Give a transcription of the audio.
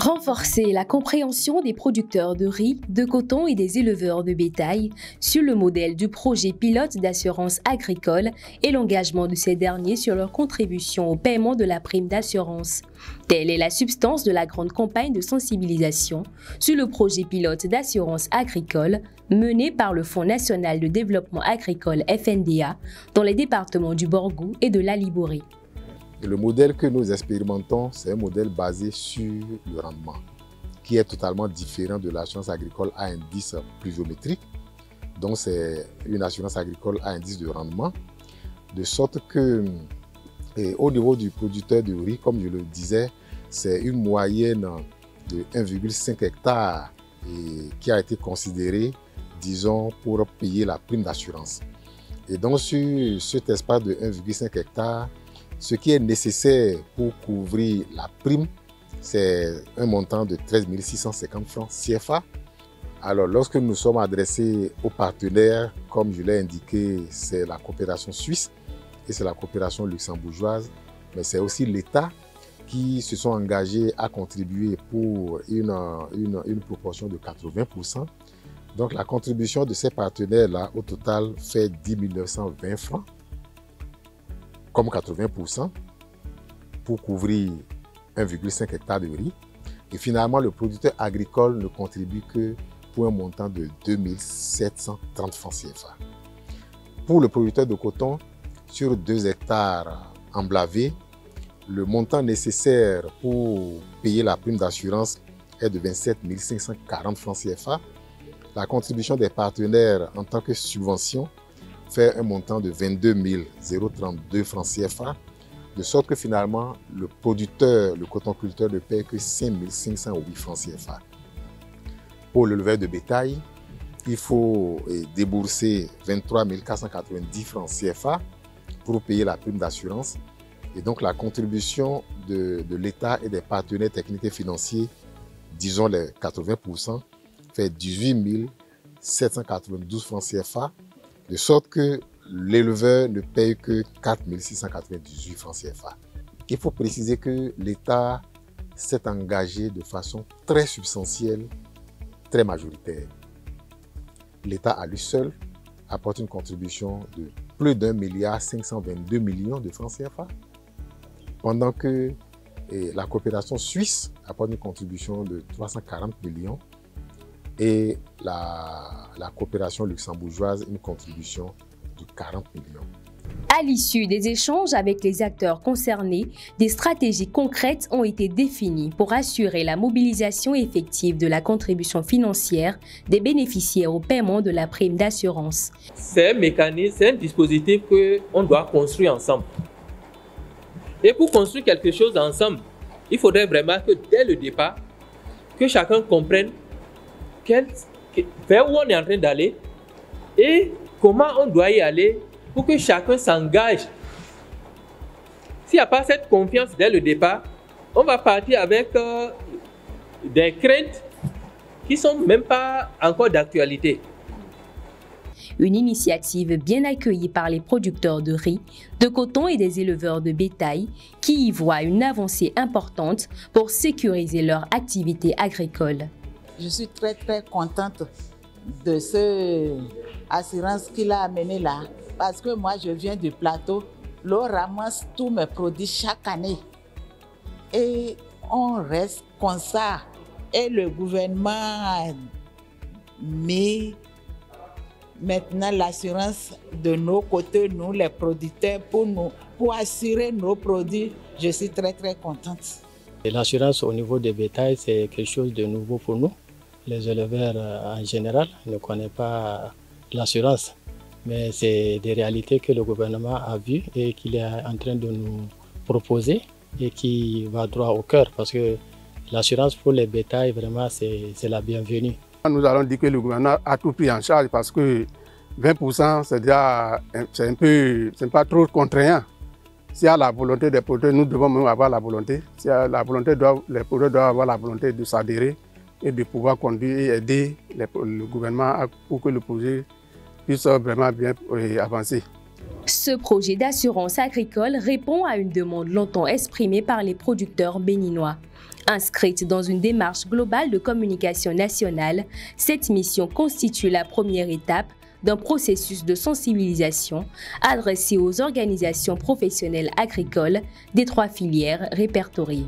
Renforcer la compréhension des producteurs de riz, de coton et des éleveurs de bétail sur le modèle du projet pilote d'assurance agricole et l'engagement de ces derniers sur leur contribution au paiement de la prime d'assurance. Telle est la substance de la grande campagne de sensibilisation sur le projet pilote d'assurance agricole mené par le Fonds national de développement agricole FNDA dans les départements du Borgou et de la Libouré. Le modèle que nous expérimentons, c'est un modèle basé sur le rendement, qui est totalement différent de l'assurance agricole à indice pluviométrique. Donc c'est une assurance agricole à indice de rendement, de sorte que au niveau du producteur de riz, comme je le disais, c'est une moyenne de 1,5 hectare qui a été considérée, disons, pour payer la prime d'assurance. Et donc sur cet espace de 1,5 hectare, ce qui est nécessaire pour couvrir la prime, c'est un montant de 13 650 francs CFA. Alors, lorsque nous sommes adressés aux partenaires, comme je l'ai indiqué, c'est la coopération suisse et c'est la coopération luxembourgeoise, mais c'est aussi l'État qui se sont engagés à contribuer pour une proportion de 80%. Donc, la contribution de ces partenaires-là, au total, fait 10 920 francs. Comme 80% pour couvrir 1,5 hectare de riz. Et finalement, le producteur agricole ne contribue que pour un montant de 2 730 francs CFA. Pour le producteur de coton, sur 2 hectares emblavés, le montant nécessaire pour payer la prime d'assurance est de 27 540 francs CFA. La contribution des partenaires en tant que subvention fait un montant de 22 032 francs CFA, de sorte que finalement, le producteur, le cotonculteur ne paie que 5 508 francs CFA. Pour l'éleveur de bétail, il faut débourser 23 490 francs CFA pour payer la prime d'assurance. Et donc, la contribution de l'État et des partenaires techniques et financiers, disons les 80%, fait 18 792 francs CFA, de sorte que l'éleveur ne paye que 4 698 francs CFA. Il faut préciser que l'État s'est engagé de façon très substantielle, très majoritaire. L'État à lui seul apporte une contribution de plus d'1 522 millions de francs CFA, pendant que la coopération suisse apporte une contribution de 340 millions et la coopération luxembourgeoise une contribution de 40 millions. À l'issue des échanges avec les acteurs concernés, des stratégies concrètes ont été définies pour assurer la mobilisation effective de la contribution financière des bénéficiaires au paiement de la prime d'assurance. C'est un mécanisme, c'est un dispositif qu'on doit construire ensemble. Et pour construire quelque chose ensemble, il faudrait vraiment que dès le départ, que chacun comprenne vers où on est en train d'aller et comment on doit y aller pour que chacun s'engage. S'il n'y a pas cette confiance dès le départ, on va partir avec des craintes qui ne sont même pas encore d'actualité. Une initiative bien accueillie par les producteurs de riz, de coton et des éleveurs de bétail qui y voient une avancée importante pour sécuriser leur activité agricole. Je suis très contente de cette assurance qu'il a amenée là, parce que moi je viens du plateau, l'eau ramasse tous mes produits chaque année et on reste comme ça. Et le gouvernement a mis maintenant l'assurance de nos côtés, nous les producteurs, pour assurer nos produits. Je suis très contente. L'assurance au niveau des bétails, c'est quelque chose de nouveau pour nous. Les éleveurs en général ne connaissent pas l'assurance, mais c'est des réalités que le gouvernement a vues et qu'il est en train de nous proposer et qui va droit au cœur parce que l'assurance pour les bétails, vraiment, c'est la bienvenue. Nous allons dire que le gouvernement a tout pris en charge parce que 20%, c'est pas trop contraignant. S'il y a la volonté des producteurs, nous devons même avoir la volonté. S'il y a la volonté, les producteurs doivent avoir la volonté de s'adhérer et de pouvoir conduire et aider le gouvernement pour que le projet puisse vraiment bien avancer. Ce projet d'assurance agricole répond à une demande longtemps exprimée par les producteurs béninois. Inscrite dans une démarche globale de communication nationale, cette mission constitue la première étape d'un processus de sensibilisation adressé aux organisations professionnelles agricoles des 3 filières répertoriées.